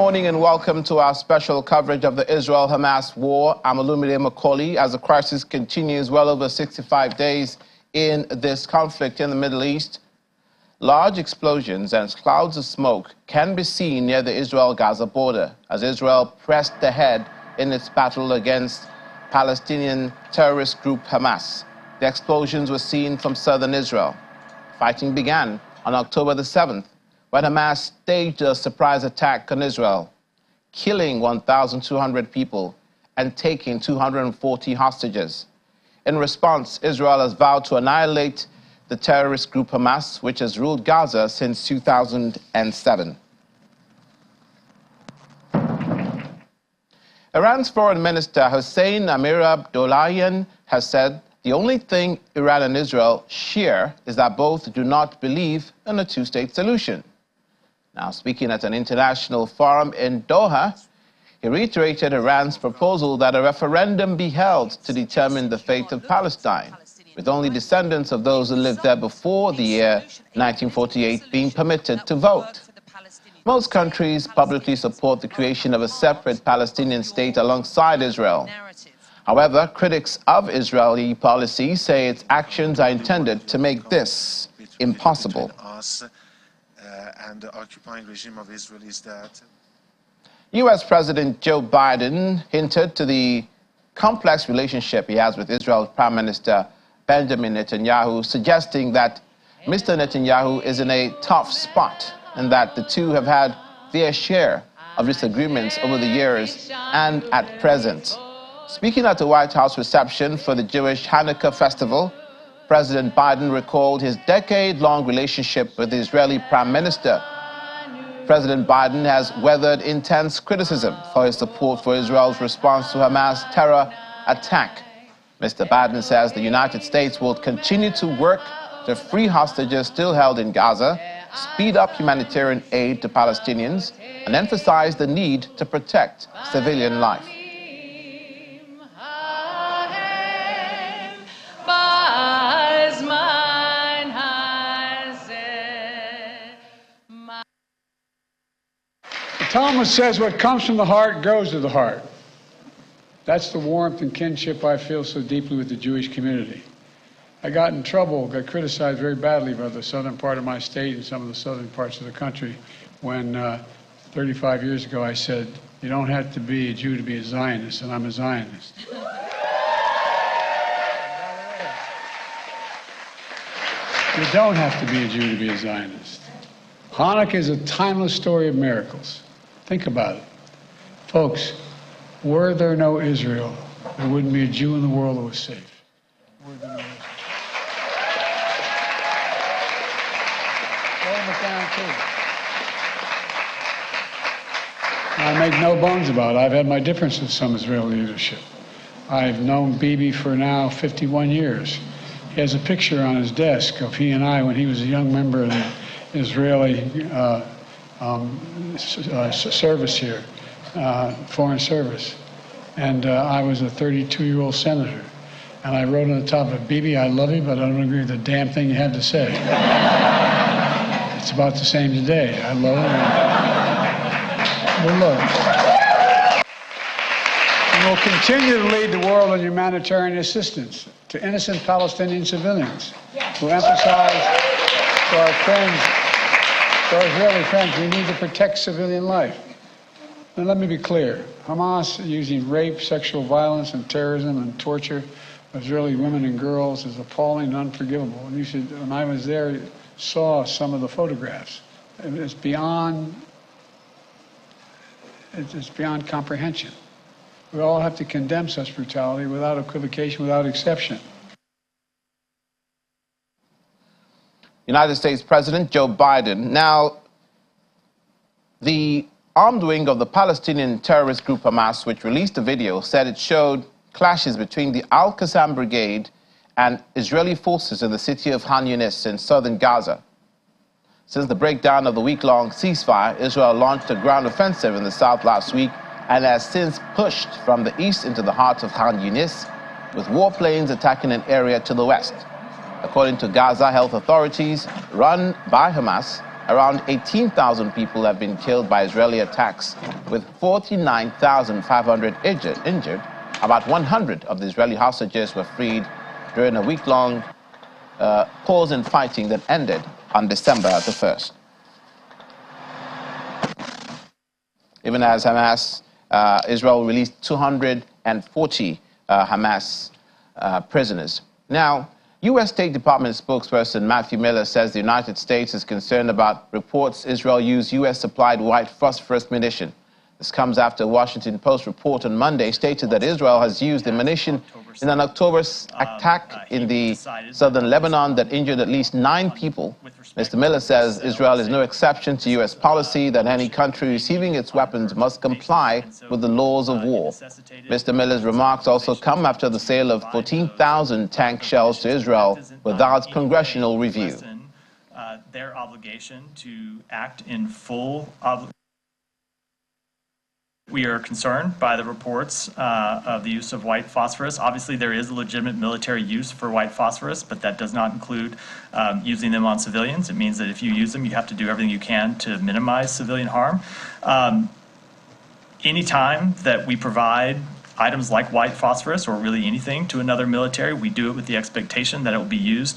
morning and welcome to our special coverage of the Israel-Hamas war. I'm Olumide Macaulay. As the crisis continues well over 65 days in this conflict in the Middle East, large explosions and clouds of smoke can be seen near the Israel-Gaza border as Israel pressed ahead in its battle against Palestinian terrorist group Hamas. The explosions were seen from southern Israel. Fighting began on October the 7th, when Hamas staged a surprise attack on Israel, killing 1,200 people and taking 240 hostages. In response, Israel has vowed to annihilate the terrorist group Hamas, which has ruled Gaza since 2007. Iran's Foreign Minister Hossein Amir-Abdollahian has said the only thing Iran and Israel share is that both do not believe in a two-state solution. Now, speaking at an international forum in Doha, he reiterated Iran's proposal that a referendum be held to determine the fate of Palestine, with only descendants of those who lived there before the year 1948 being permitted to vote. Most countries publicly support the creation of a separate Palestinian state alongside Israel. However, critics of Israeli policy say its actions are intended to make this impossible. And the occupying regime of Israel is that U.S. President Joe Biden hinted to the complex relationship he has with Israel's Prime Minister Benjamin Netanyahu, suggesting that Mr. Netanyahu is in a tough spot and that the two have had their share of disagreements over the years and at present. Speaking at the White House reception for the Jewish Hanukkah festival, President Biden recalled his decade-long relationship with the Israeli Prime Minister. President Biden has weathered intense criticism for his support for Israel's response to Hamas' terror attack. Mr. Biden says the United States will continue to work to free hostages still held in Gaza, speed up humanitarian aid to Palestinians, and emphasize the need to protect civilian life. Thomas says what comes from the heart goes to the heart. That's the warmth and kinship I feel so deeply with the Jewish community. I got in trouble, got criticized very badly by the southern part of my state and some of the southern parts of the country when 35 years ago I said, you don't have to be a Jew to be a Zionist, and I'm a Zionist. You don't have to be a Jew to be a Zionist. Hanukkah is a timeless story of miracles. Think about it. Folks, were there no Israel, there wouldn't be a Jew in the world that was safe. Were there no Israel. I make no bones about it. I've had my differences with some Israeli leadership. I've known Bibi for now 51 years. He has a picture on his desk of he and I when he was a young member of the Israeli service here, foreign service. And I was a 32-year-old senator. And I wrote on the top of it, Bibi, I love you, but I don't agree with the damn thing you had to say. It's about the same today. I love it. Well, look. And we'll continue to lead the world in humanitarian assistance to innocent Palestinian civilians. We'll emphasize to our friends, to our Israeli friends, we need to protect civilian life. Now, let me be clear. Hamas using rape, sexual violence, and terrorism and torture of Israeli women and girls is appalling and unforgivable. And you should, when I was there, saw some of the photographs. It's beyond comprehension. We all have to condemn such brutality without equivocation, without exception. United States President Joe Biden. Now, the armed wing of the Palestinian terrorist group Hamas, which released a video, said it showed clashes between the Al-Qassam Brigade and Israeli forces in the city of Khan Yunis in southern Gaza. Since the breakdown of the week-long ceasefire, Israel launched a ground offensive in the south last week and has since pushed from the east into the heart of Khan Yunis, with warplanes attacking an area to the west. According to Gaza health authorities run by Hamas, Around 18,000 people have been killed by Israeli attacks, with 49,500 injured. About 100 of the Israeli hostages were freed during a week-long pause in fighting that ended on December the 1st. Even as Hamas, Israel released 240 Hamas prisoners. Now, U.S. State Department spokesperson Matthew Miller says the United States is concerned about reports Israel used U.S.-supplied white phosphorus munition. This comes after a Washington Post report on Monday stated that Israel has used the munition in an October attack in the southern Lebanon that injured at least 9 people. Mr. Miller says Israel is no exception to U.S. policy that any country receiving its weapons must comply with the laws of war. Mr. Miller's remarks also come after the sale of 14,000 tank shells to Israel without congressional review. Their obligation to act in full. We are concerned by the reports of the use of white phosphorus. Obviously, there is a legitimate military use for white phosphorus, but that does not include using them on civilians. It means that if you use them, you have to do everything you can to minimize civilian harm. Anytime that we provide items like white phosphorus, or really anything, to another military, we do it with the expectation that it will be used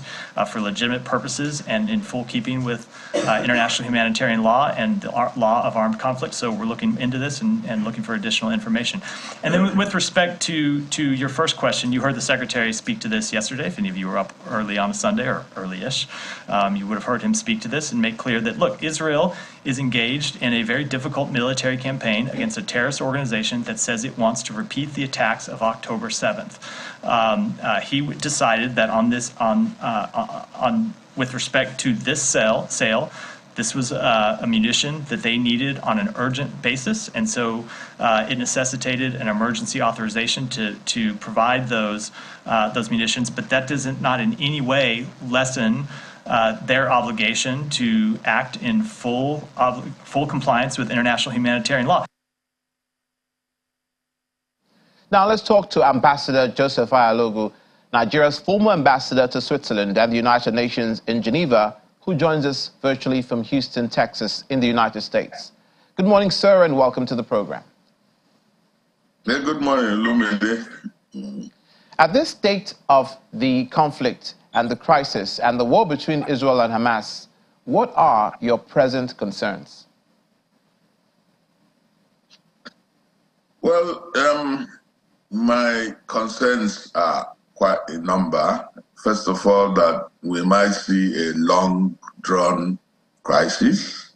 for legitimate purposes and in full keeping with international humanitarian law and the law of armed conflict. So we're looking into this and looking for additional information. And then with respect to your first question, you heard the Secretary speak to this yesterday. If any of you were up early on a Sunday, or early-ish, you would have heard him speak to this and make clear that, look, Israel is engaged in a very difficult military campaign against a terrorist organization that says it wants to repeat the attacks of October 7th. He decided that with respect to this sale, this was a munition that they needed on an urgent basis, and so it necessitated an emergency authorization to provide those munitions. But that does not in any way lessen their obligation to act in full compliance with international humanitarian law. Now let's talk to Ambassador Joseph Ayalogu, Nigeria's former ambassador to Switzerland and the United Nations in Geneva, who joins us virtually from Houston, Texas, in the United States. Good morning, sir, and welcome to the program. Yeah, good morning, Lumide. At this state of the conflict and the crisis and the war between Israel and Hamas, what are your present concerns? Well, my concerns are quite a number. First of all, that we might see a long-drawn crisis.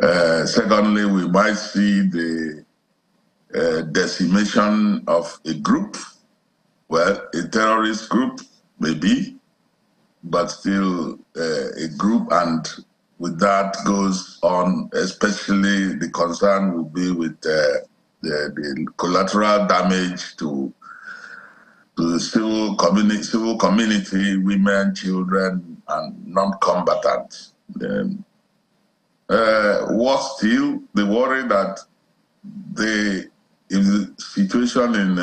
Secondly, we might see the decimation of a group, well, a terrorist group, maybe, but still a group, and with that goes on, especially the concern will be with the collateral damage to the civil community, women, children, and non-combatants. Worse still, the worry that if the situation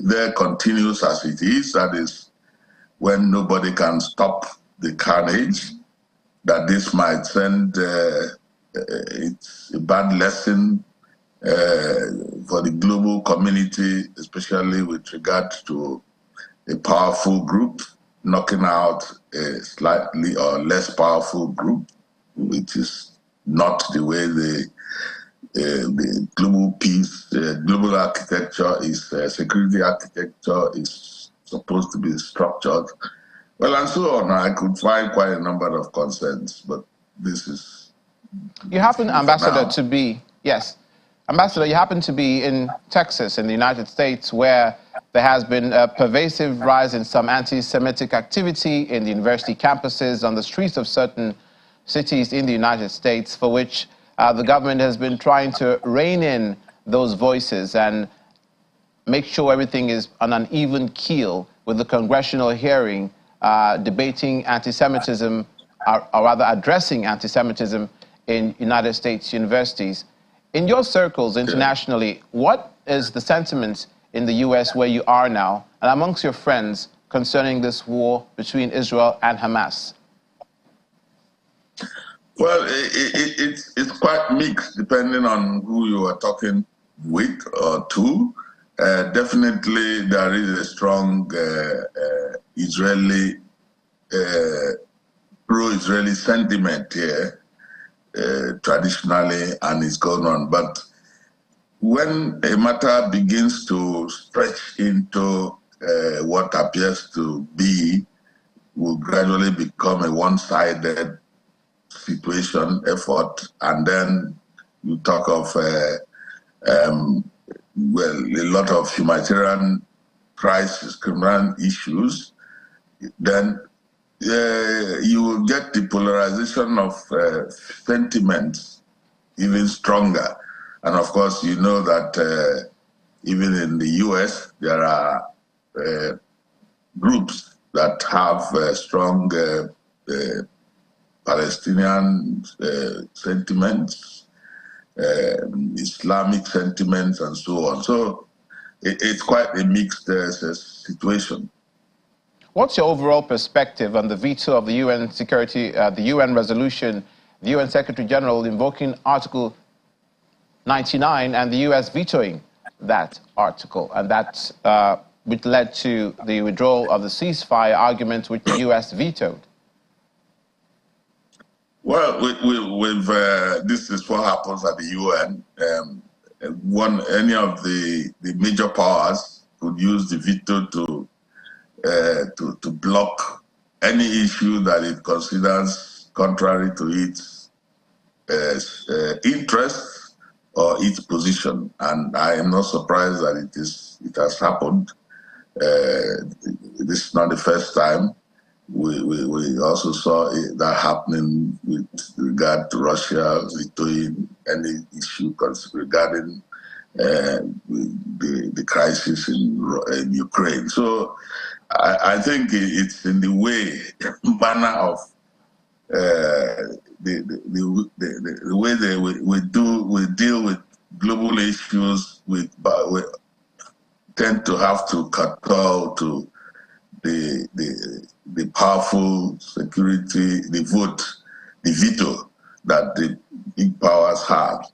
there continues as it is, that is, when nobody can stop the carnage, that this might send it's a bad lesson for the global community, especially with regard to a powerful group knocking out a slightly or less powerful group, which is not the way the global peace, global architecture is, security architecture is supposed to be structured. Well, and so on. I could find quite a number of concerns, but this is... You happen, Ambassador, to be, yes, Ambassador, you happen to be in Texas, in the United States, where there has been a pervasive rise in some anti-Semitic activity in the university campuses, on the streets of certain cities in the United States, for which the government has been trying to rein in those voices and make sure everything is on an even keel with the congressional hearing debating anti-Semitism, or rather addressing anti-Semitism in United States universities. In your circles internationally, what is the sentiment in the U.S. where you are now, and amongst your friends, concerning this war between Israel and Hamas? Well, it's quite mixed depending on who you are talking with or to. Definitely, there is a strong Israeli, pro-Israeli sentiment here, traditionally, and it's going on. But when a matter begins to stretch into what appears to be, will gradually become a one-sided situation, effort, and then you talk of well, a lot of humanitarian crisis, criminal issues, then you will get the polarization of sentiments even stronger. And of course, you know that even in the US, there are groups that have strong Palestinian sentiments, Islamic sentiments, and so on. So it's quite a mixed situation. What's your overall perspective on the veto of the UN Security, the UN resolution, the UN Secretary General invoking Article 99 and the US vetoing that article, and that which led to the withdrawal of the ceasefire argument which the US vetoed? Well, this is what happens at the UN. Any of the major powers could use the veto to block any issue that it considers contrary to its interests or its position. And I am not surprised that it has happened. This is not the first time. We also saw that happening with regard to Russia vetoing any issue regarding the crisis in Ukraine. So I think it's in the manner of the way we deal with global issues. We tend to have to kowtow to the powerful security, the veto that the big powers have.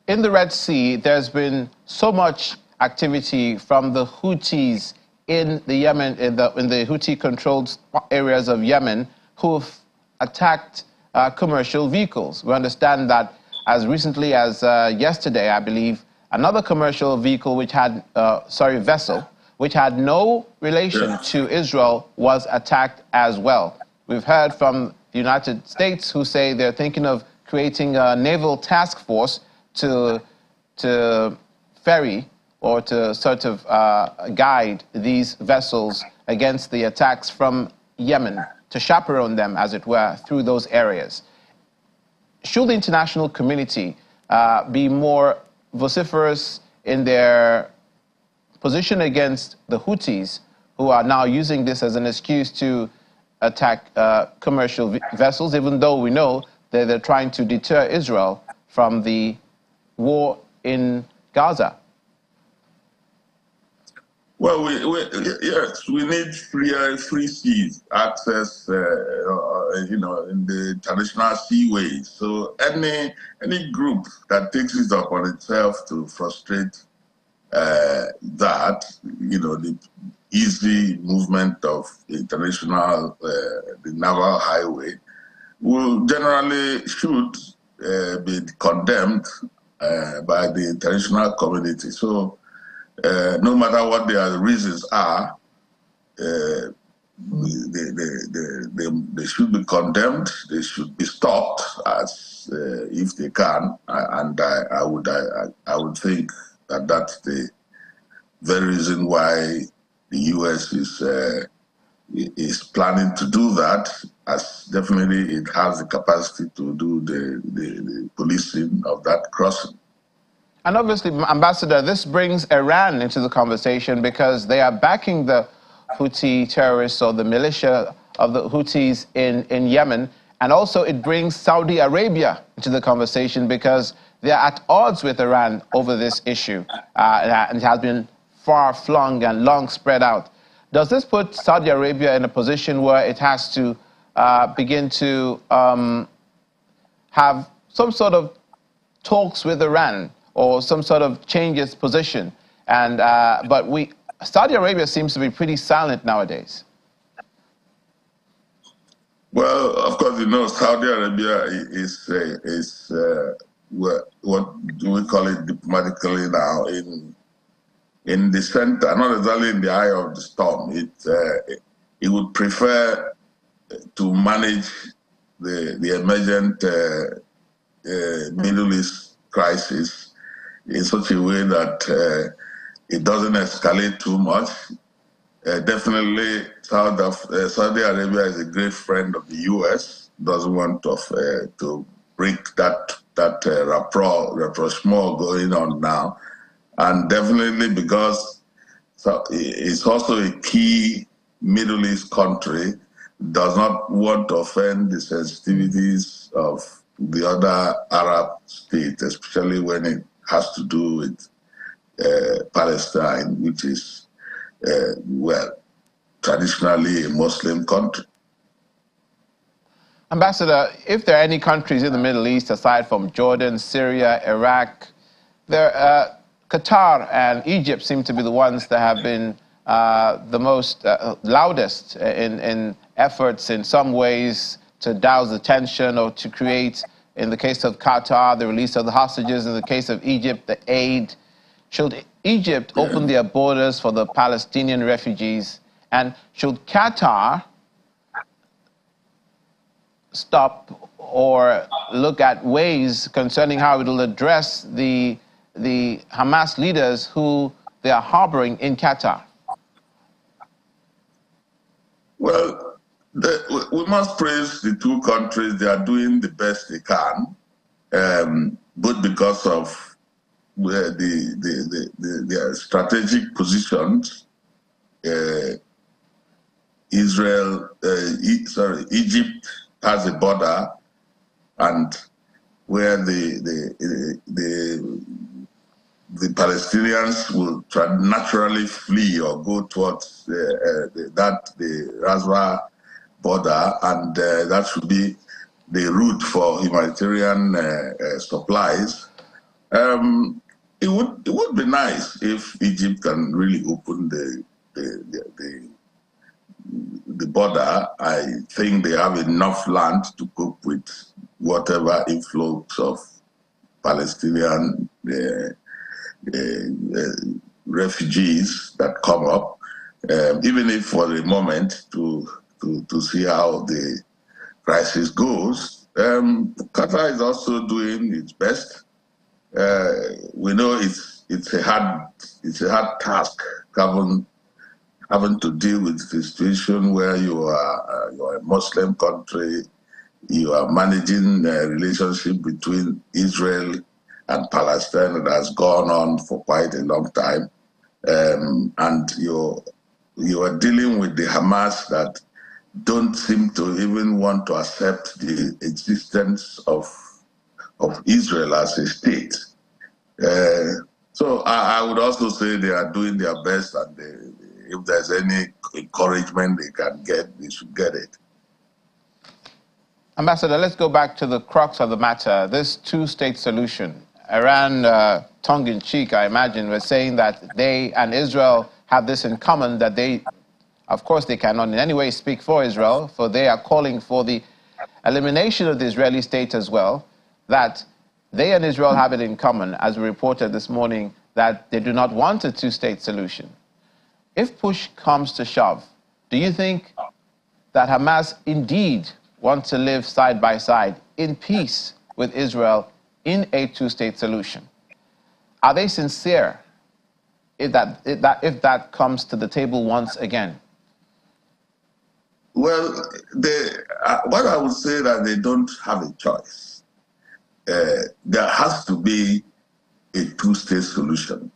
In the Red Sea, there's been so much activity from the Houthis in the Yemen, in the Houthi-controlled areas of Yemen, who've attacked commercial vehicles. We understand that as recently as yesterday, I believe, another commercial vehicle vessel, which had no relation to Israel, was attacked as well. We've heard from the United States, who say they're thinking of creating a naval task force to ferry or to sort of guide these vessels against the attacks from Yemen, to chaperone them, as it were, through those areas. Should the international community be more vociferous in their position against the Houthis, who are now using this as an excuse to attack commercial vessels, even though we know that they're trying to deter Israel from the war in Gaza? Well, yes, we need free seas access, in the traditional seaways. So any group that takes it upon itself to frustrate that, the easy movement of international, the naval highway, should be condemned by the international community. So no matter what their reasons are, they should be condemned. They should be stopped as if they can. And I would think that that's the very reason why the U.S. is planning to do that, as definitely it has the capacity to do the policing of that crossing. And obviously, Ambassador, this brings Iran into the conversation because they are backing the Houthi terrorists or the militia of the Houthis in Yemen. And also it brings Saudi Arabia into the conversation because they are at odds with Iran over this issue. And it has been far-flung and long spread out. Does this put Saudi Arabia in a position where it has to begin to have some sort of talks with Iran or some sort of change its position. And but Saudi Arabia seems to be pretty silent nowadays. Well, of course, you know, Saudi Arabia is what do we call it diplomatically now, in the center, not exactly in the eye of the storm. It would prefer to manage the emergent Middle East crisis in such a way that it doesn't escalate too much. Definitely, Saudi Arabia is a great friend of the U.S. Doesn't want to break that rapprochement going on now, and definitely because it's also a key Middle East country, does not want to offend the sensitivities of the other Arab states, especially when it has to do with Palestine, which is well, traditionally a Muslim country. Ambassador, if there are any countries in the Middle East aside from Jordan, Syria, Iraq, Qatar and Egypt seem to be the ones that have been the most loudest in efforts in some ways to douse the tension or to create, in the case of Qatar, the release of the hostages, in the case of Egypt, the aid. Should Egypt open their borders for the Palestinian refugees? And should Qatar stop or look at ways concerning how it will address the Hamas leaders who they are harboring in Qatar? Well, we must praise the two countries. They are doing the best they can, both because of where the strategic positions. Egypt has a border, and where the Palestinians will naturally flee or go towards the Rafah border, and that should be the route for humanitarian supplies. It would be nice if Egypt can really open the border. I think they have enough land to cope with whatever influx of Palestinian refugees that come up, even if for the moment to see how the crisis goes. Qatar is also doing its best. We know it's a hard task having to deal with the situation where you are a Muslim country, you are managing a relationship between Israel and Palestine that has gone on for quite a long time, and you are dealing with the Hamas that don't seem to even want to accept the existence of Israel as a state. So I would also say they are doing their best, and if there's any encouragement they can get, they should get it. Ambassador, let's go back to the crux of the matter, this two-state solution. Iran, tongue-in-cheek, I imagine, was saying that they and Israel have this in common, that they, of course, they cannot in any way speak for Israel, for they are calling for the elimination of the Israeli state as well, that they and Israel have it in common, as we reported this morning, that they do not want a two-state solution. If push comes to shove, do you think that Hamas indeed wants to live side by side in peace with Israel in a two-state solution? Are they sincere if that comes to the table once again? Well, what I would say that they don't have a choice. There has to be a two-state solution.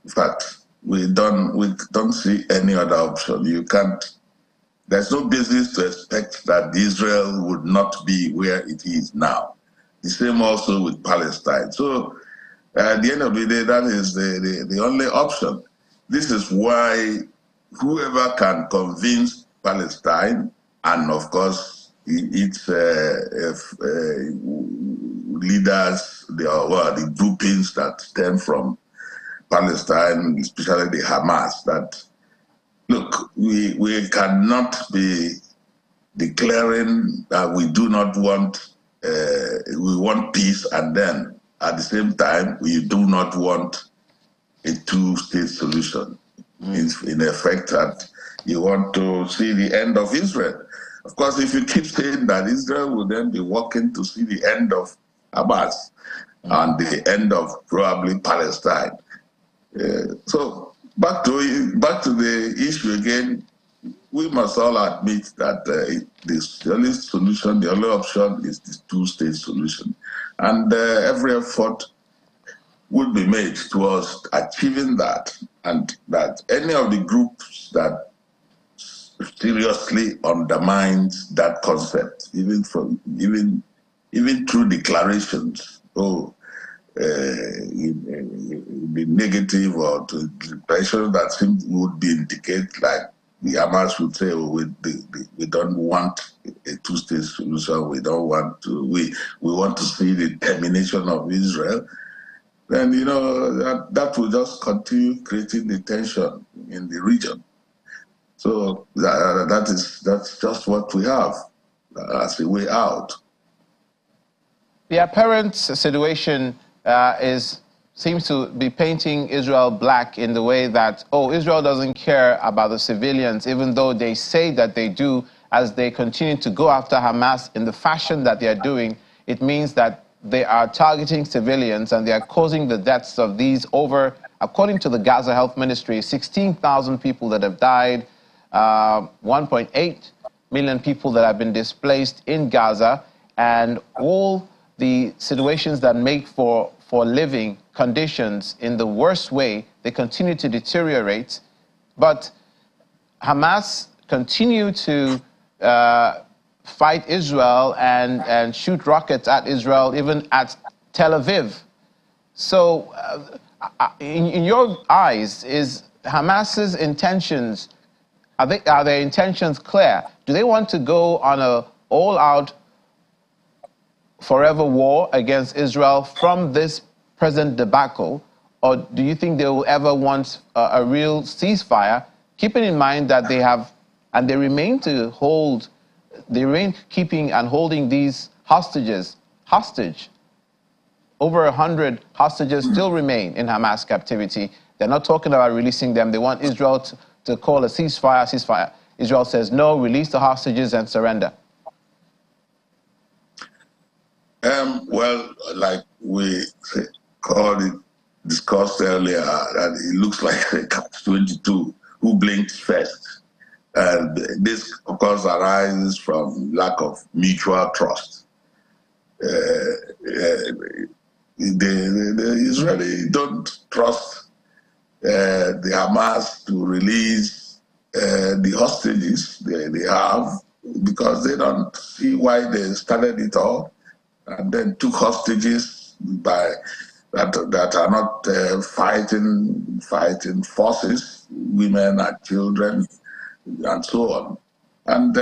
In fact, we don't see any other option. You can't. There's no basis to expect that Israel would not be where it is now. The same also with Palestine. So at the end of the day, that is the only option. This is why whoever can convince Palestine and, of course, its leaders, the groupings that stem from Palestine, especially the Hamas, that, look, we cannot be declaring that we do not want, we want peace, and then at the same time, we do not want a two-state solution. In effect, that you want to see the end of Israel. Of course, if you keep saying that, Israel will then be working to see the end of Hamas and the end of probably Palestine. So back to the issue again. We must all admit that the only solution, the only option is the two-state solution. And every effort would be made towards achieving that, and that any of the groups that seriously undermines that concept, even through declarations, be negative, or to declarations that would be indicate, like the Hamas would say, we don't want a two-state solution. We don't want to. We want to see the termination of Israel. Then that will just continue creating the tension in the region. So that's just what we have as a way out. The apparent situation seems to be painting Israel black in the way that, Israel doesn't care about the civilians, even though they say that they do. As they continue to go after Hamas in the fashion that they are doing, it means that they are targeting civilians and they are causing the deaths of these over, according to the Gaza Health Ministry, 16,000 people that have died, 1.8 million people that have been displaced in Gaza, and all the situations that make for living conditions in the worst way, they continue to deteriorate. But Hamas continue to fight Israel and shoot rockets at Israel, even at Tel Aviv. So in your eyes, is Hamas's intentions, are their intentions clear? Do they want to go on a all-out forever war against Israel from this present debacle, or do you think they will ever want a real ceasefire, keeping in mind that they have, and they remain keeping and holding these hostages hostage? Over 100 hostages still remain in Hamas captivity. They're not talking about releasing them. They want Israel to call a ceasefire. Israel says, no, release the hostages and surrender. Well, like we discussed earlier, that it looks like a catch-22, who blinks first. And this, of course, arises from lack of mutual trust. The Israelis don't trust the Hamas to release the hostages they have, because they don't see why they started it all, and then took hostages that are not fighting forces, women and children, and so on. And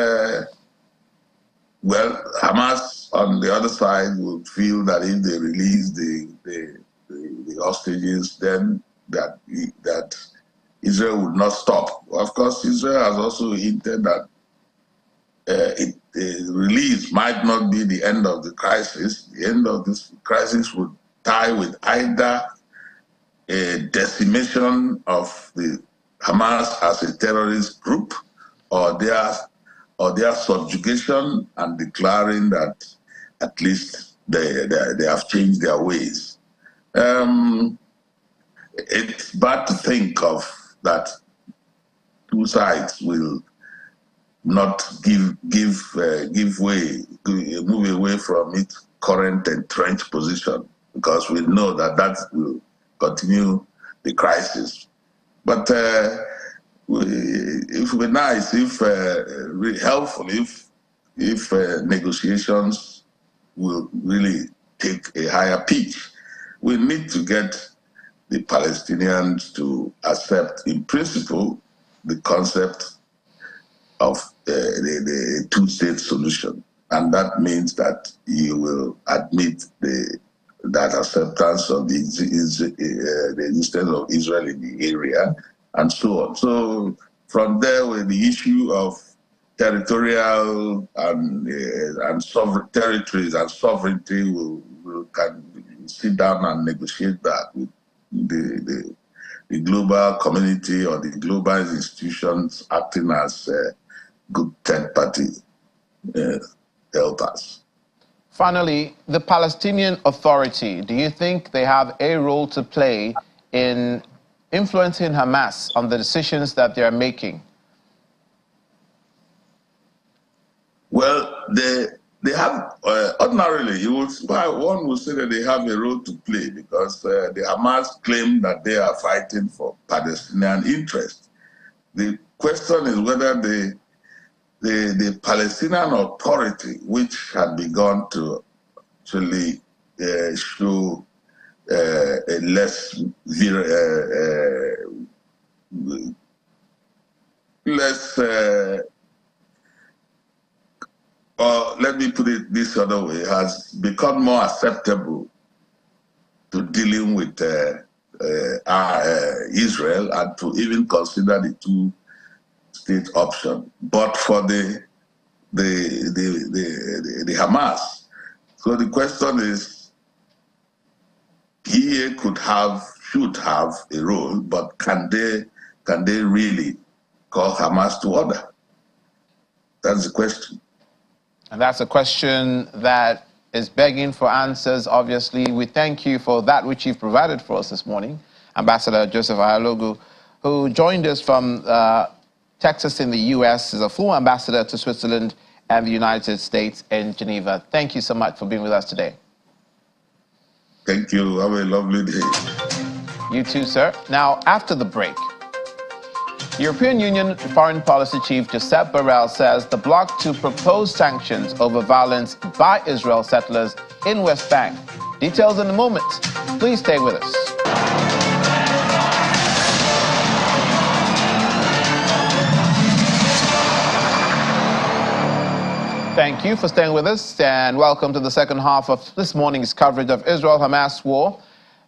well, Hamas on the other side would feel that if they release the hostages, then that Israel would not stop. Of course, Israel has also hinted that the release might not be the end of the crisis. The end of this crisis would tie with either a decimation of the Hamas as a terrorist group, or their subjugation and declaring that at least they have changed their ways. It's bad to think of that two sides will not move away from its current entrenched position, because we know that will continue the crisis. But it would be nice, really helpful, if negotiations will really take a higher pitch. We need to get the Palestinians to accept, in principle, the concept of the two-state solution. and that means that you will admit that acceptance of the existence of Israel in the area, and so on. So from there, with the issue of territorial and territories and sovereignty, we can sit down and negotiate that with the global community or the global institutions acting as good third-party helpers. Finally, the Palestinian Authority, do you think they have a role to play in influencing Hamas on the decisions that they're making? Well, they have, ordinarily, one would say that they have a role to play because the Hamas claim that they are fighting for Palestinian interests. The question is whether the Palestinian Authority, which had begun to actually show a less let me put it this other way, has become more acceptable to dealing with Israel and to even consider the two-state option, but for the Hamas. So the question is, he should have a role, but can they really call Hamas to order? That's the question. And that's a question that is begging for answers, obviously. We thank you for that which you've provided for us this morning, Ambassador Joseph Ayalogu, who joined us from Texas in the U.S., is a full ambassador to Switzerland and the United States in Geneva. Thank you so much for being with us today. Thank you. Have a lovely day. You too, sir. Now, after the break, European Union Foreign Policy Chief Josep Borrell says the bloc to propose sanctions over violence by Israel settlers in West Bank. Details in a moment. Please stay with us. Thank you for staying with us, and welcome to the second half of this morning's coverage of Israel-Hamas war.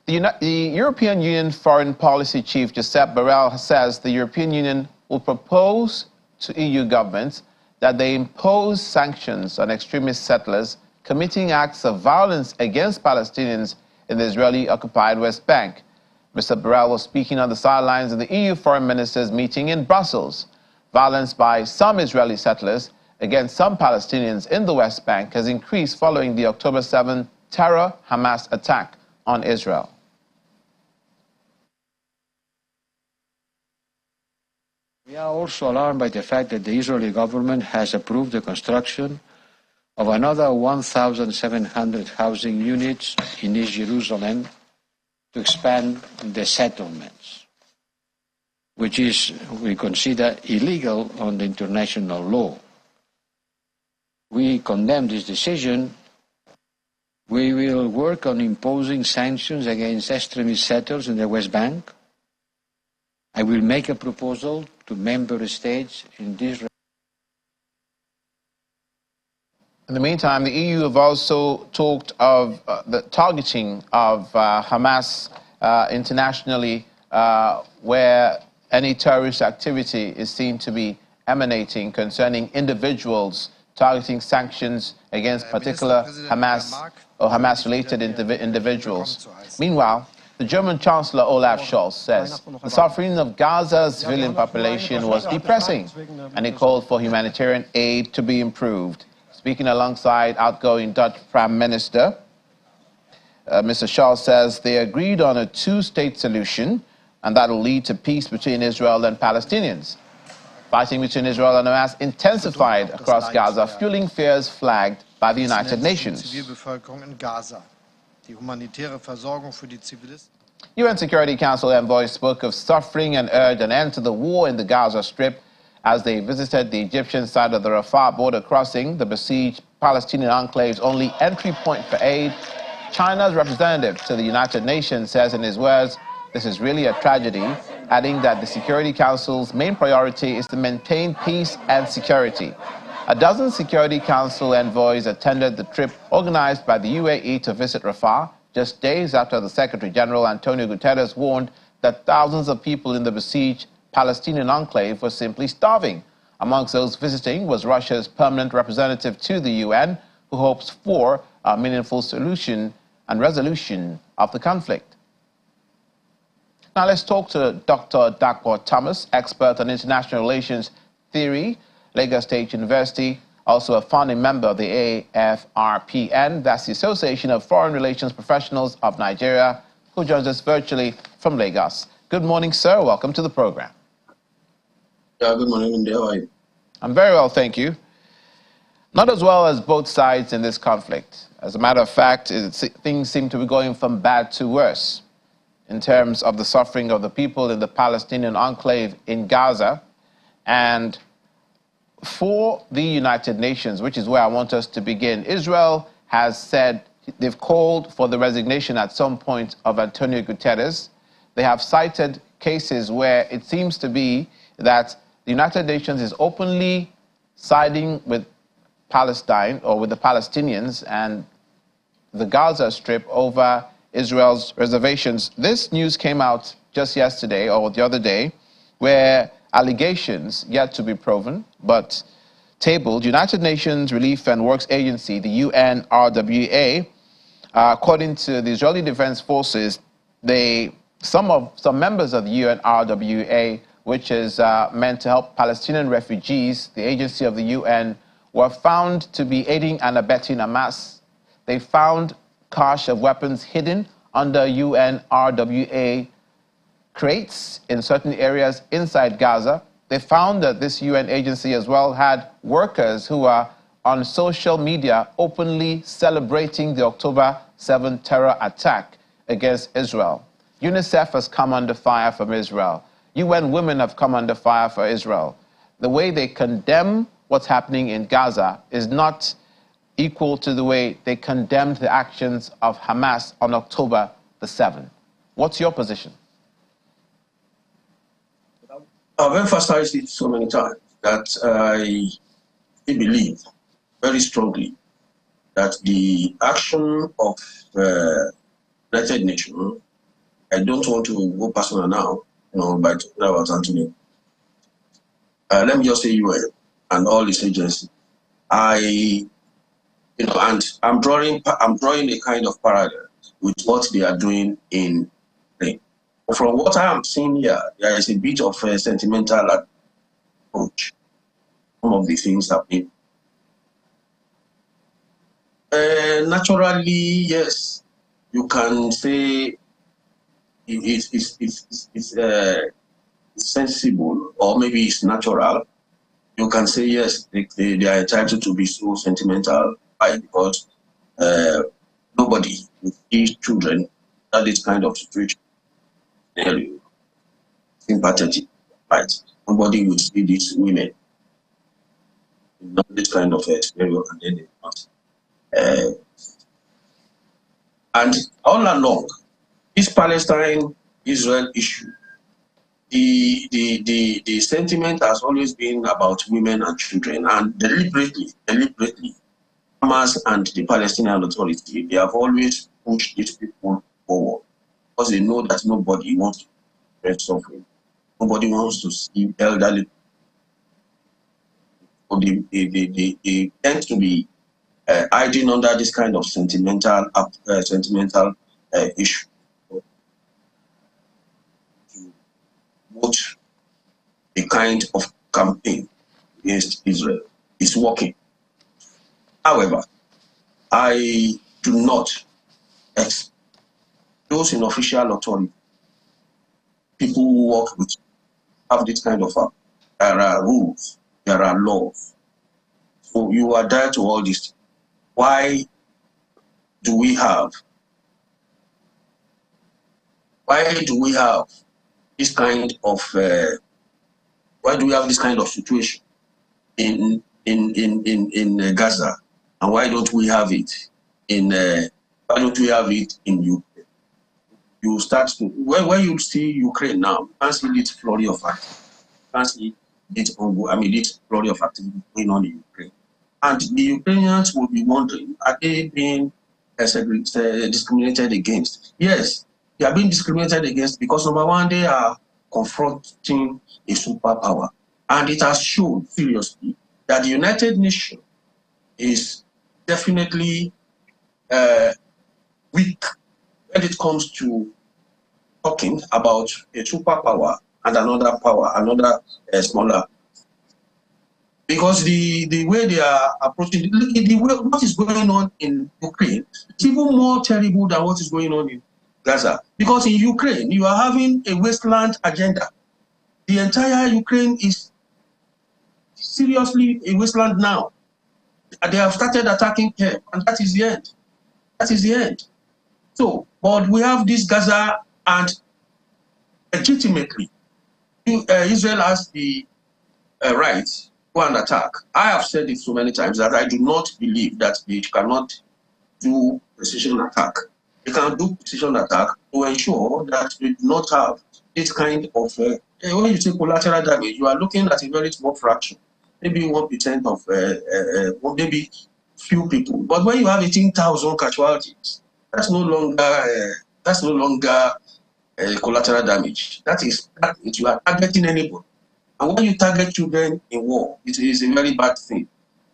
The European Union Foreign Policy Chief Josep Borrell says the European Union will propose to EU governments that they impose sanctions on extremist settlers committing acts of violence against Palestinians in the Israeli-occupied West Bank. Mr. Borrell was speaking on the sidelines of the EU foreign ministers' meeting in Brussels. Violence by some Israeli settlers against some Palestinians in the West Bank has increased following the October 7 terror Hamas attack on Israel. We are also alarmed by the fact that the Israeli government has approved the construction of another 1,700 housing units in East Jerusalem to expand the settlements, which is, we consider, illegal under international law. We condemn this decision. We will work on imposing sanctions against extremist settlers in the West Bank. I will make a proposal to member states in this. In the meantime, the EU have also talked of the targeting of Hamas internationally, where any terrorist activity is seen to be emanating concerning individuals, targeting sanctions against particular Hamas or Hamas-related individuals. Meanwhile, the German Chancellor Olaf Scholz says the suffering of Gaza's civilian population was depressing, and he called for humanitarian aid to be improved. Speaking alongside outgoing Dutch Prime Minister, Mr. Scholz says they agreed on a two-state solution, and that will lead to peace between Israel and Palestinians. Fighting between Israel and Hamas intensified across Gaza, fueling fears flagged by the United Nations. UN Security Council envoys spoke of suffering and urged an end to the war in the Gaza Strip as they visited the Egyptian side of the Rafah border crossing, the besieged Palestinian enclave's only entry point for aid. China's representative to the United Nations says in his words, "This is really a tragedy," adding that the Security Council's main priority is to maintain peace and security. A dozen Security Council envoys attended the trip organized by the UAE to visit Rafah, just days after the Secretary General Antonio Guterres warned that thousands of people in the besieged Palestinian enclave were simply starving. Amongst those visiting was Russia's permanent representative to the UN, who hopes for a meaningful solution and resolution of the conflict. Now let's talk to Dr. Dapo Thomas, expert on international relations theory, Lagos State University, also a founding member of the AFRPN, that's the Association of Foreign Relations Professionals of Nigeria, who joins us virtually from Lagos. Good morning, sir. Welcome to the program. Yeah, good morning, India. How are you? I'm very well, thank you. Not as well as both sides in this conflict. As a matter of fact, things seem to be going from bad to worse in terms of the suffering of the people in the Palestinian enclave in Gaza. And for the United Nations, which is where I want us to begin, Israel has said they've called for the resignation at some point of Antonio Guterres. They have cited cases where it seems to be that the United Nations is openly siding with Palestine or with the Palestinians and the Gaza Strip over Israel's reservations. This news came out just yesterday or the other day, where allegations yet to be proven, but tabled. United Nations Relief and Works Agency, the UNRWA, according to the Israeli Defense Forces, some members of the UNRWA, which is meant to help Palestinian refugees, the agency of the UN, were found to be aiding and abetting Hamas. They found cache of weapons hidden under UNRWA crates in certain areas inside Gaza. They found that this UN agency as well had workers who are on social media openly celebrating the October 7 terror attack against Israel. UNICEF has come under fire from Israel. UN Women have come under fire for Israel. The way they condemn what's happening in Gaza is not equal to the way they condemned the actions of Hamas on October the 7th. What's your position? I've emphasized it so many times that I believe very strongly that the action of United Nations, I don't want to go personal now, by talking about Antonio. Let me just say UN and all these agencies. And I'm drawing a kind of parallel with what they are doing in Ukraine. From what I am seeing here, there is a bit of a sentimental approach. Some of the things happening. Naturally, yes, you can say it's sensible, or maybe it's natural. You can say yes, they are entitled to be so sentimental. Why? Because nobody with these children at this kind of situation. Sympathetic, right? Nobody would see these women in this kind of scenario, and then they not. And all along, this Palestine-Israel issue, the sentiment has always been about women and children, and deliberately, Hamas and the Palestinian Authority, they have always pushed these people forward because they know that nobody wants to spread suffering. Nobody wants to see elderly. So they tend to be hiding under this kind of sentimental issue. To vote a kind of campaign against Israel is working. However, I do not expect those in official authority, people who work with, have this kind of there are rules, there are laws. So you are there to all this. Why do we have this kind of situation in Gaza, and why don't we have it in Ukraine? You start to when you see Ukraine now, you can't see this flurry of fight. You can't see this flurry of activity going on in Ukraine. And the Ukrainians will be wondering, are they being discriminated against? Yes, they are being discriminated against because, number one, they are confronting a superpower. And it has shown seriously that the United Nations is definitely weak when it comes to talking about a superpower and another power, another smaller. Because the way they are approaching, what is going on in Ukraine is even more terrible than what is going on in Gaza. Because in Ukraine, you are having a wasteland agenda. The entire Ukraine is seriously a wasteland now. They have started attacking Kiev, and that is the end. That is the end. So, but we have this Gaza, and legitimately, Israel has the right to go and attack. I have said it so many times that I do not believe that they cannot do precision attack. They can do precision attack to ensure that they do not have this kind of, when you say collateral damage, you are looking at a very small fraction, maybe 1% of, maybe few people. But when you have 18,000 casualties, that's no longer collateral damage. That is you are targeting anybody. And when you target children in war, it is a very bad thing.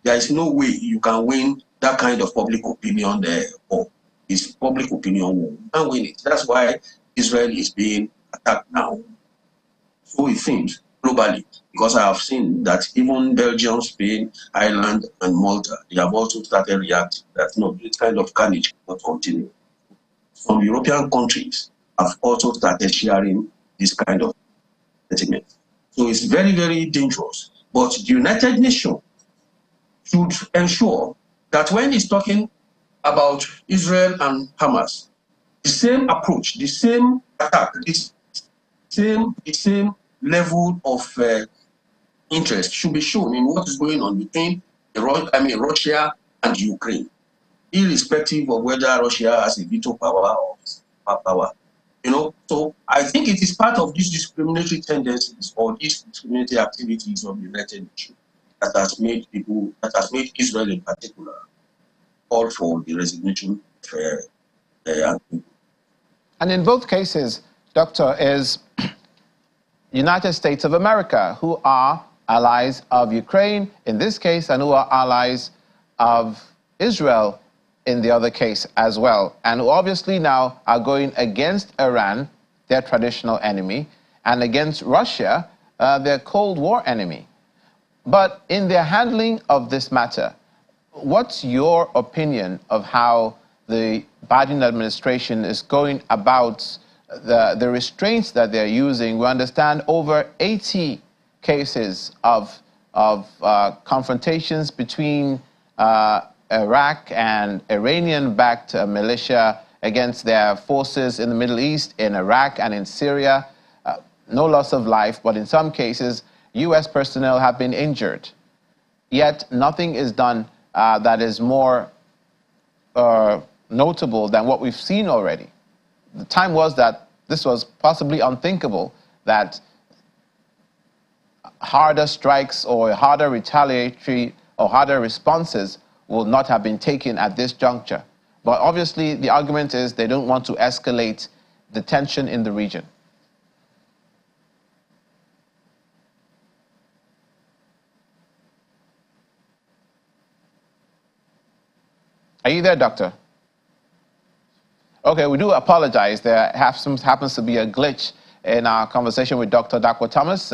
There is no way you can win that kind of public opinion war. It's public opinion war. You can't win it. That's why Israel is being attacked now. So it seems globally, because I have seen that even Belgium, Spain, Ireland, and Malta, they have also started reacting that no, this kind of carnage cannot continue. Some European countries have also started sharing this kind of sentiment. So it's very, very dangerous. But the United Nations should ensure that when it's talking about Israel and Hamas, the same approach, the same attack, the same level of interest should be shown in what is going on between Russia and Ukraine, irrespective of whether Russia has a veto power or power. You know, so I think it is part of these discriminatory tendencies or these discriminatory activities of the United Nations that has made Israel in particular call for the resignation of And in both cases, Doctor, is United States of America, who are allies of Ukraine in this case, and who are allies of Israel in the other case as well, and who obviously now are going against Iran, their traditional enemy, and against Russia, their Cold War enemy. But in their handling of this matter, what's your opinion of how the Biden administration is going about the restraints that they're using? We understand over 80 cases of confrontations between Iraq and Iranian-backed militia against their forces in the Middle East, in Iraq and in Syria. No loss of life, but in some cases, U.S. personnel have been injured. Yet nothing is done that is more notable than what we've seen already. The time was that this was possibly unthinkable, that harder strikes or harder retaliatory or harder responses will not have been taken at this juncture. But obviously, the argument is they don't want to escalate the tension in the region. Are you there, Doctor? Okay, we do apologize. There happens to be a glitch in our conversation with Dr. Dakwa Thomas.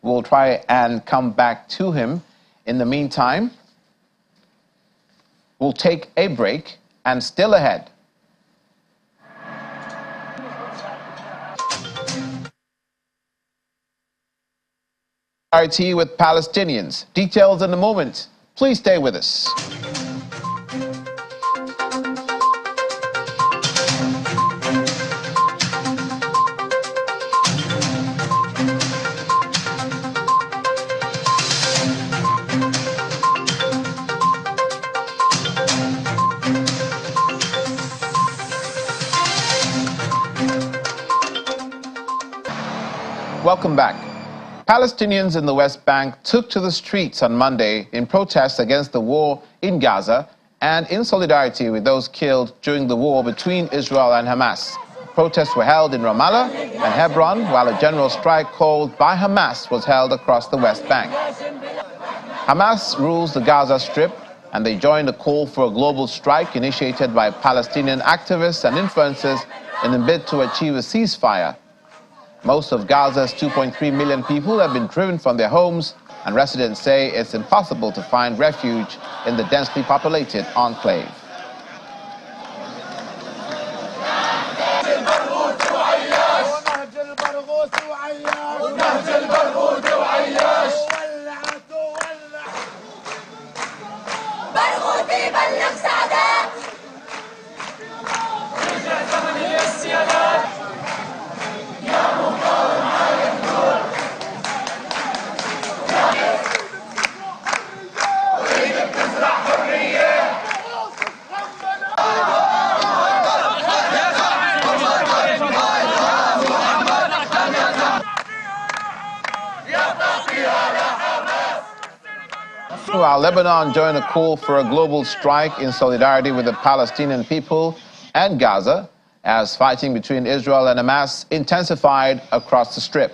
We'll try and come back to him. In the meantime, we'll take a break, and still ahead. Solidarity with Palestinians. Details in a moment. Please stay with us. Welcome back. Palestinians in the West Bank took to the streets on Monday in protest against the war in Gaza and in solidarity with those killed during the war between Israel and Hamas. Protests were held in Ramallah and Hebron, while a general strike called by Hamas was held across the West Bank. Hamas rules the Gaza Strip, and they joined a call for a global strike initiated by Palestinian activists and influencers in a bid to achieve a ceasefire. Most of Gaza's 2.3 million people have been driven from their homes, and residents say it's impossible to find refuge in the densely populated enclave. While Lebanon joined a call for a global strike in solidarity with the Palestinian people and Gaza, as fighting between Israel and Hamas intensified across the Strip.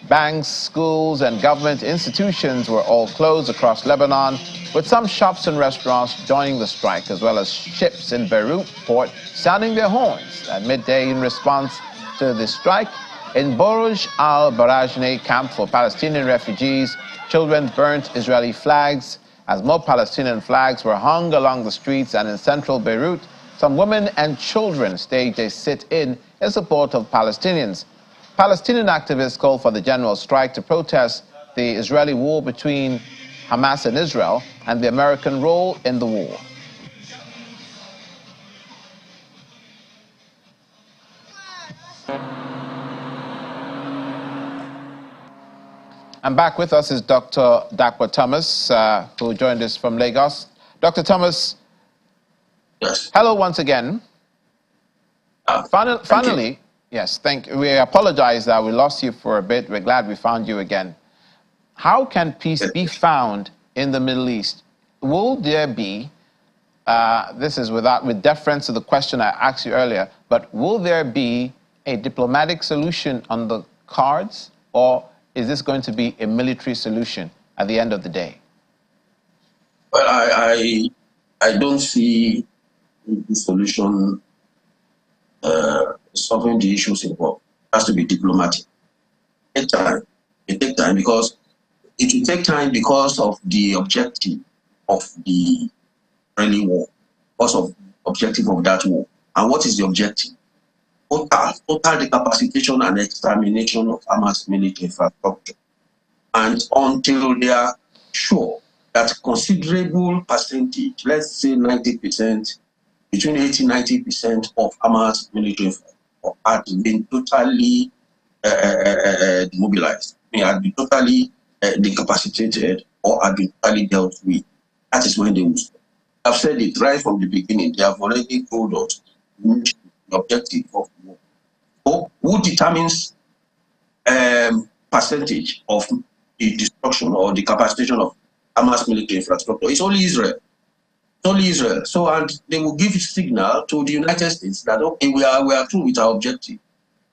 Banks, schools, and government institutions were all closed across Lebanon, with some shops and restaurants joining the strike, as well as ships in Beirut port sounding their horns at midday in response to the strike. In Borouj al-Barajne camp for Palestinian refugees, children burnt Israeli flags as more Palestinian flags were hung along the streets, and in central Beirut, some women and children staged a sit-in in support of Palestinians. Palestinian activists called for the general strike to protest the Israeli war between Hamas and Israel and the American role in the war. And back with us is Dr. Dakwa Thomas, who joined us from Lagos. Dr. Thomas, Yes. hello once again. Finally, yes, we apologize that we lost you for a bit. We're glad we found you again. How can peace be found in the Middle East? Will there be, this is with deference to the question I asked you earlier, but will there be a diplomatic solution on the cards, or is this going to be a military solution at the end of the day? Well, I don't see the solution solving the issues involved. It has to be diplomatic. It takes time because it will take time because of the objective of the Israeli war, because of the objective of that war. And what is the objective? Total decapacitation and extermination of Hamas military infrastructure. And until they are sure that considerable percentage, let's say 90%, between 80 and 90% of Hamas military infrastructure are being totally demobilized, are being totally decapacitated or are being totally dealt with, that is when they will stop. I've said it right from the beginning. They have already told us the objective of the war. So who determines percentage of the destruction or the capacitation of Hamas military infrastructure? It's only Israel. It's only Israel. So, and they will give a signal to the United States that, okay, we are through with our objective.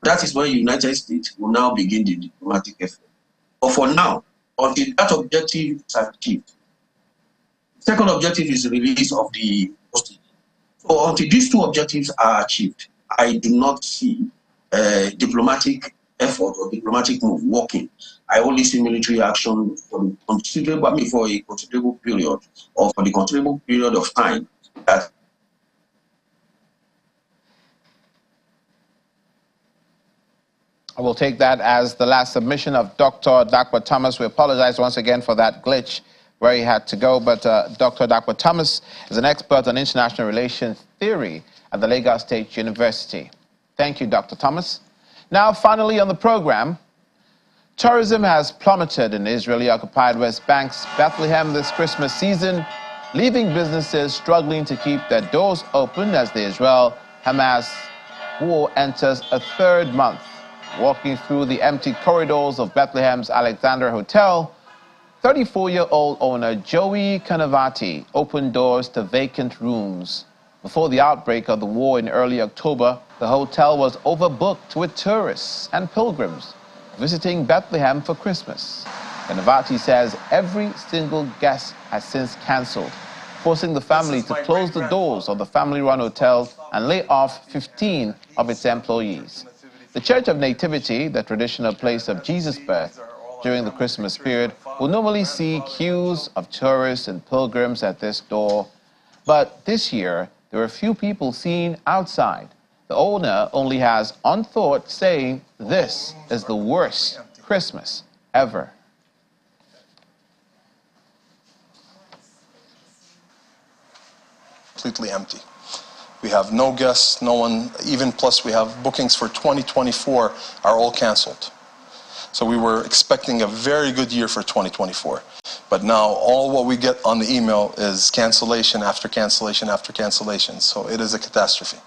That is when the United States will now begin the diplomatic effort. But for now, until that objective is achieved, the second objective is the release of the hostage. So until these two objectives are achieved, I do not see diplomatic effort or diplomatic move working. I only see military action for a considerable period, or for the considerable period of time that I will take that as the last submission of Dr. Dakwa Thomas. We apologize once again for that glitch where he had to go, but Dr. Dakwa Thomas is an expert on international relations theory at the Lagos State University. Thank you, Dr. Thomas. Now, finally on the program, tourism has plummeted in the Israeli-occupied West Bank's Bethlehem this Christmas season, leaving businesses struggling to keep their doors open as the Israel-Hamas war enters a third month. Walking through the empty corridors of Bethlehem's Alexander Hotel, 34-year-old owner Joey Kanavati opened doors to vacant rooms. Before the outbreak of the war in early October, the hotel was overbooked with tourists and pilgrims visiting Bethlehem for Christmas. Kanavati says every single guest has since cancelled, forcing the family to close the doors of the family-run hotel and lay off 15 of its employees. The Church of Nativity, the traditional place of Jesus' birth during the Christmas period, will normally see queues of tourists and pilgrims at this door. But this year, there were few people seen outside. The owner only has on thought saying this is the worst Christmas ever. Completely empty. We have no guests, no one, even plus we have bookings for 2024 are all canceled. So we were expecting a very good year for 2024. But now all what we get on the email is cancellation after cancellation after cancellation. So it is a catastrophe.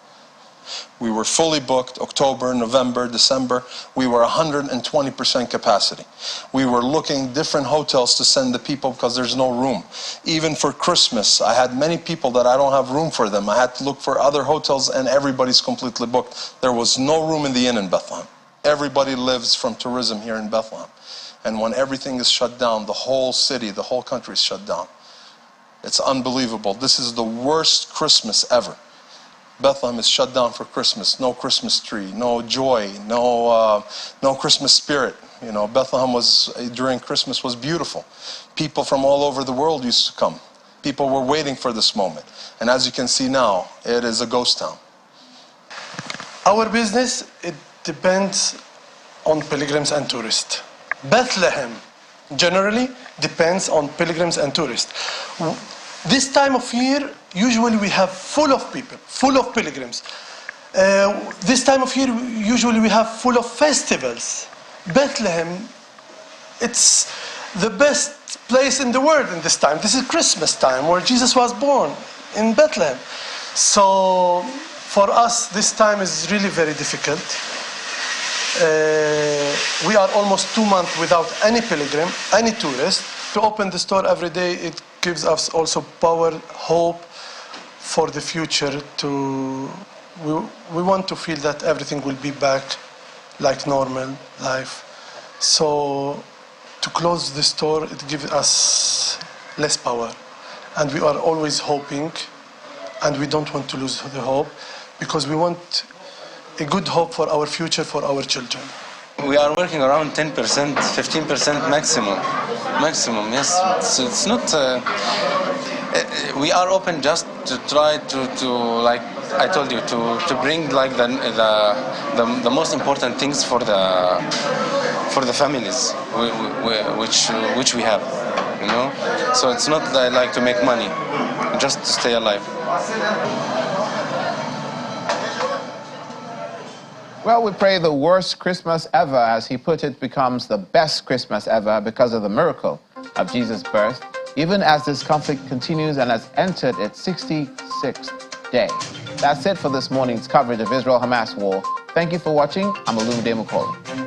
We were fully booked October, November, December. We were 120% capacity. We were looking different hotels to send the people because there's no room. Even for Christmas, I had many people that I don't have room for them. I had to look for other hotels and everybody's completely booked. There was no room in the inn in Bethlehem. Everybody lives from tourism here in Bethlehem. And when everything is shut down, the whole city, the whole country is shut down. It's unbelievable. This is the worst Christmas ever. Bethlehem is shut down for Christmas. No Christmas tree, no joy, no Christmas spirit. You know, Bethlehem was, during Christmas, was beautiful. People from all over the world used to come. People were waiting for this moment. And as you can see now, it is a ghost town. Our business, it depends on pilgrims and tourists. Bethlehem generally depends on pilgrims and tourists. This time of year, usually we have full of people, full of pilgrims. This time of year, usually we have full of festivals. Bethlehem, it's the best place in the world in this time. This is Christmas time, where Jesus was born in Bethlehem. So for us, this time is really very difficult. We are almost 2 months without any pilgrim, any tourist. To open the store every day, it gives us also power, hope for the future. We want to feel that everything will be back like normal life. So to close the store, it gives us less power. And we are always hoping, and we don't want to lose the hope, because we want a good hope for our future, for our children. We are working around 10%, 15% maximum, yes. It's not, we are open just to try to like I told you, to bring like the most important things for the families which we have, you know. So it's not like to make money, just to stay alive. Well, we pray the worst Christmas ever, as he put it, becomes the best Christmas ever because of the miracle of Jesus' birth, even as this conflict continues and has entered its 66th day. That's it for this morning's coverage of Israel-Hamas war. Thank you for watching. I'm Olumide Mukoli.